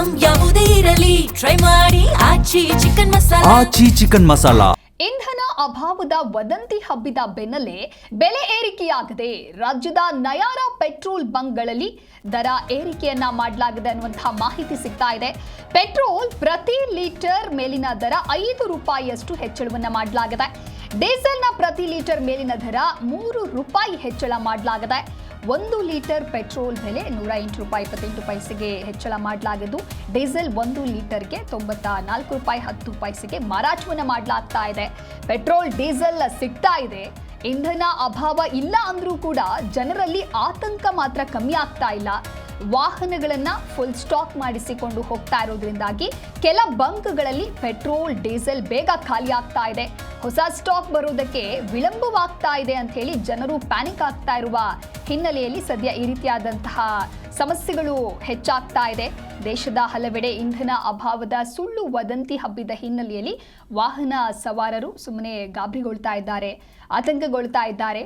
Item ಯಾವುದೇ ಇರಲಿ try ಮಾಡಿ ಆಚಿ ಚಿಕನ್ ಮಸಾಲಾ. ಇಂಧನ ಅಭಾವದ ವದಂತಿ ಹಬ್ಬಿದ ಬೆನ್ನಲ್ಲೇ ಬೆಲೆ ಏರಿಕೆಯಾಗದೆ ರಾಜ್ಯದ ನಯಾರ ಪೆಟ್ರೋಲ್ ಬಂಕ್ಗಳಲ್ಲಿ ದರ ಏರಿಕೆಯನ್ನ ಮಾಡಲಾಗಿದೆ ಅನ್ನುವಂತಹ ಮಾಹಿತಿ ಸಿಗ್ತಾ ಇದೆ. ಪೆಟ್ರೋಲ್ ಪ್ರತಿ ಲೀಟರ್ ಮೇಲಿನ ದರ 5 ರೂಪಾಯಿಯಷ್ಟು ಹೆಚ್ಚಳವನ್ನ ಮಾಡಲಾಗಿದೆ. ಡೀಸೆಲ್ನ ಪ್ರತಿ ಲೀಟರ್ ಮೇಲಿನ ದರ 3 ರೂಪಾಯಿ ಹೆಚ್ಚಳ ಮಾಡಲಾಗಿದೆ. 1 ಲೀಟರ್ ಪೆಟ್ರೋಲ್ ಬೆಲೆ 108 ರೂಪಾಯಿ 28 ಪೈಸೆಗೆ ಹೆಚ್ಚಳ ಮಾಡಲಾಗಿದ್ದು, ಡೀಸೆಲ್ 1 ಲೀಟರ್ಗೆ 94 ರೂಪಾಯಿ 10 ಪೈಸೆಗೆ ಮಾರಾಟವನ್ನು ಮಾಡಲಾಗ್ತಾ ಇದೆ. ಪೆಟ್ರೋಲ್ ಡೀಸೆಲ್ ಸಿಗ್ತಾ ಇದೆ. ಇಂಧನ ಅಭಾವ ಇಲ್ಲ ಅಂದ್ರೂ ಕೂಡ ಜನರಲ್ಲಿ ಆತಂಕ ಮಾತ್ರ ಕಮ್ಮಿ ಆಗ್ತಾ ಇಲ್ಲ. ವಾಹನಗಳನ್ನ ಫುಲ್ ಸ್ಟಾಕ್ ಮಾಡಿಸಿಕೊಂಡು ಹೋಗ್ತಾ ಇರೋದ್ರಿಂದಾಗಿ ಕೆಲ ಬಂಕ್ಗಳಲ್ಲಿ ಪೆಟ್ರೋಲ್ ಡೀಸೆಲ್ ಬೇಗ ಖಾಲಿ ಆಗ್ತಾ ಇದೆ. ಹೊಸ ಸ್ಟಾಕ್ ಬರೋದಕ್ಕೆ ವಿಳಂಬವಾಗ್ತಾ ಇದೆ ಅಂತ ಹೇಳಿ ಜನರು ಪ್ಯಾನಿಕ್ ಆಗ್ತಾ ಇರುವ ಹಿನ್ನೆಲೆಯಲ್ಲಿ ಸದ್ಯ ಈ ರೀತಿಯಾದಂತಹ ಸಮಸ್ಯೆಗಳು ಹೆಚ್ಚಾಗ್ತಾ ಇದೆ. ದೇಶದ ಹಲವೆಡೆ ಇಂಧನ ಅಭಾವದ ಸುಳ್ಳು ವದಂತಿ ಹಬ್ಬಿದ ಹಿನ್ನೆಲೆಯಲ್ಲಿ ವಾಹನ ಸವಾರರು ಸುಮ್ಮನೆ ಗಾಬರಿಗೊಳ್ತಾ ಇದ್ದಾರೆ, ಆತಂಕಗೊಳ್ತಾ ಇದ್ದಾರೆ.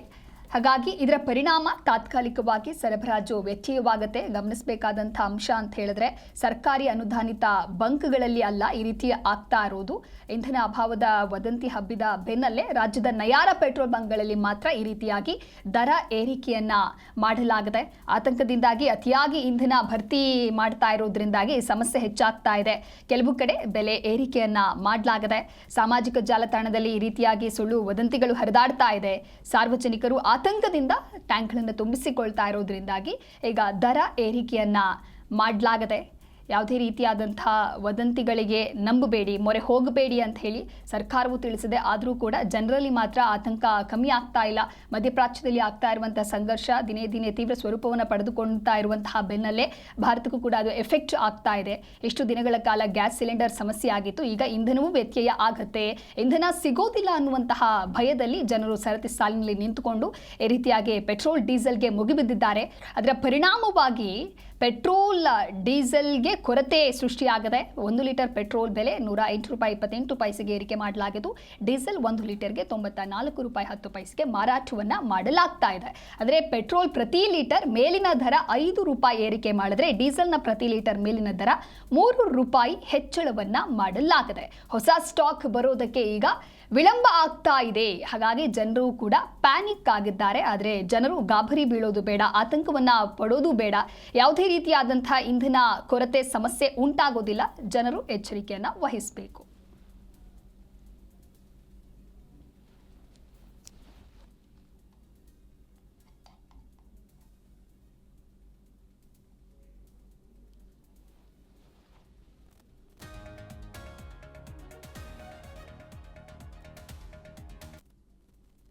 ಹಾಗಾಗಿ ಇದರ ಪರಿಣಾಮ ತಾತ್ಕಾಲಿಕವಾಗಿ ಸರಬರಾಜು ವ್ಯತ್ಯಯವಾಗುತ್ತೆ. ಗಮನಿಸಬೇಕಾದಂಥ ಅಂಶ ಅಂತ ಹೇಳಿದ್ರೆ ಸರ್ಕಾರಿ ಅನುದಾನಿತ ಬಂಕ್ಗಳಲ್ಲಿ ಅಲ್ಲ ಈ ರೀತಿ ಆಗ್ತಾ ಇರೋದು. ಇಂಧನ ಅಭಾವದ ವದಂತಿ ಹಬ್ಬಿದ ಬೆನ್ನಲ್ಲೇ ರಾಜ್ಯದ ನಯಾರ ಪೆಟ್ರೋಲ್ ಬಂಕ್ಗಳಲ್ಲಿ ಮಾತ್ರ ಈ ರೀತಿಯಾಗಿ ದರ ಏರಿಕೆಯನ್ನ ಮಾಡಲಾಗಿದೆ. ಆತಂಕದಿಂದಾಗಿ ಅತಿಯಾಗಿ ಇಂಧನ ಭರ್ತಿ ಮಾಡ್ತಾ ಇರೋದ್ರಿಂದಾಗಿ ಸಮಸ್ಯೆ ಹೆಚ್ಚಾಗ್ತಾ ಇದೆ. ಕೆಲವು ಕಡೆ ಬೆಲೆ ಏರಿಕೆಯನ್ನ ಮಾಡಲಾಗಿದೆ. ಸಾಮಾಜಿಕ ಜಾಲತಾಣದಲ್ಲಿ ಈ ರೀತಿಯಾಗಿ ಸುಳ್ಳು ವದಂತಿಗಳು ಹರಿದಾಡ್ತಾ ಇದೆ. ಸಾರ್ವಜನಿಕರು ಆತಂಕದಿಂದ ಟ್ಯಾಂಕ್ಗಳನ್ನು ತುಂಬಿಸಿಕೊಳ್ತಾ ಇರೋದ್ರಿಂದಾಗಿ ಈಗ ದರ ಏರಿಕೆಯನ್ನ ಮಾಡಲಾಗಿದೆ. ಯಾವುದೇ ರೀತಿಯಾದಂಥ ವದಂತಿಗಳಿಗೆ ನಂಬಬೇಡಿ, ಮೊರೆ ಹೋಗಬೇಡಿ ಅಂತ ಹೇಳಿ ಸರ್ಕಾರವು ತಿಳಿಸಿದೆ. ಆದರೂ ಕೂಡ ಜನರಲ್ಲಿ ಮಾತ್ರ ಆತಂಕ ಕಮ್ಮಿ ಆಗ್ತಾ ಇಲ್ಲ. ಮಧ್ಯಪ್ರಾಚ್ಯದಲ್ಲಿ ಆಗ್ತಾ ಇರುವಂತಹ ಸಂಘರ್ಷ ದಿನೇ ದಿನೇ ತೀವ್ರ ಸ್ವರೂಪವನ್ನು ಪಡೆದುಕೊಳ್ತಾ ಇರುವಂತಹ ಬೆನ್ನಲ್ಲೇ ಭಾರತಕ್ಕೂ ಕೂಡ ಅದು ಎಫೆಕ್ಟ್ ಆಗ್ತಾ ಇದೆ. ಇಷ್ಟು ದಿನಗಳ ಕಾಲ ಗ್ಯಾಸ್ ಸಿಲಿಂಡರ್ ಸಮಸ್ಯೆ ಆಗಿತ್ತು. ಈಗ ಇಂಧನವೂ ವ್ಯತ್ಯಯ ಆಗುತ್ತೆ, ಇಂಧನ ಸಿಗೋದಿಲ್ಲ ಅನ್ನುವಂತಹ ಭಯದಲ್ಲಿ ಜನರು ಸರತಿ ಸಾಲಿನಲ್ಲಿ ನಿಂತುಕೊಂಡು ಈ ರೀತಿಯಾಗಿ ಪೆಟ್ರೋಲ್ ಡೀಸೆಲ್ಗೆ ಮುಗಿಬಿದ್ದಿದ್ದಾರೆ. ಅದರ ಪರಿಣಾಮವಾಗಿ ಪೆಟ್ರೋಲ್ ಡೀಸೆಲ್ಗೆ ಕೊರತೆ ಸೃಷ್ಟಿಯಾಗದೆ 1 ಲೀಟರ್ ಪೆಟ್ರೋಲ್ ಬೆಲೆ 108 ರೂಪಾಯಿ 28 ಪೈಸೆಗೆ ಏರಿಕೆ ಮಾಡಲಾಗಿದ್ದು, ಡೀಸೆಲ್ 1 ಲೀಟರ್ಗೆ 94 ರೂಪಾಯಿ 10 ಪೈಸೆಗೆ ಮಾರಾಟವನ್ನ ಮಾಡಲಾಗ್ತಾ ಇದೆ. ಅಂದರೆ ಪೆಟ್ರೋಲ್ ಪ್ರತಿ ಲೀಟರ್ ಮೇಲಿನ ದರ 5 ರೂಪಾಯಿ ಏರಿಕೆ ಮಾಡಿದ್ರೆ ಡೀಸೆಲ್ನ ಪ್ರತಿ ಲೀಟರ್ ಮೇಲಿನ ದರ 3 ರೂಪಾಯಿ ಹೆಚ್ಚಳವನ್ನ ಮಾಡಲಾಗಿದೆ. ಹೊಸ ಸ್ಟಾಕ್ ಬರೋದಕ್ಕೆ ಈಗ ವಿಳಂಬ ಆಗ್ತಾ ಇದೆ. ಹಾಗಾಗಿ ಜನರು ಕೂಡ ಪ್ಯಾನಿಕ್ ಆಗಿದ್ದಾರೆ. ಆದರೆ ಜನರು ಗಾಬರಿ ಬೀಳೋದು ಬೇಡ, ಆತಂಕವನ್ನ ಪಡೋದು ಬೇಡ. ಯಾವುದೇ ರೀತಿಯಾದಂತಹ ಇಂಧನ ಕೊರತೆ ಸಮಸ್ಯೆ ಉಂಟಾಗೋದಿಲ್ಲ. ಜನರು ಎಚ್ಚರಿಕೆಯನ್ನ ವಹಿಸಬೇಕು.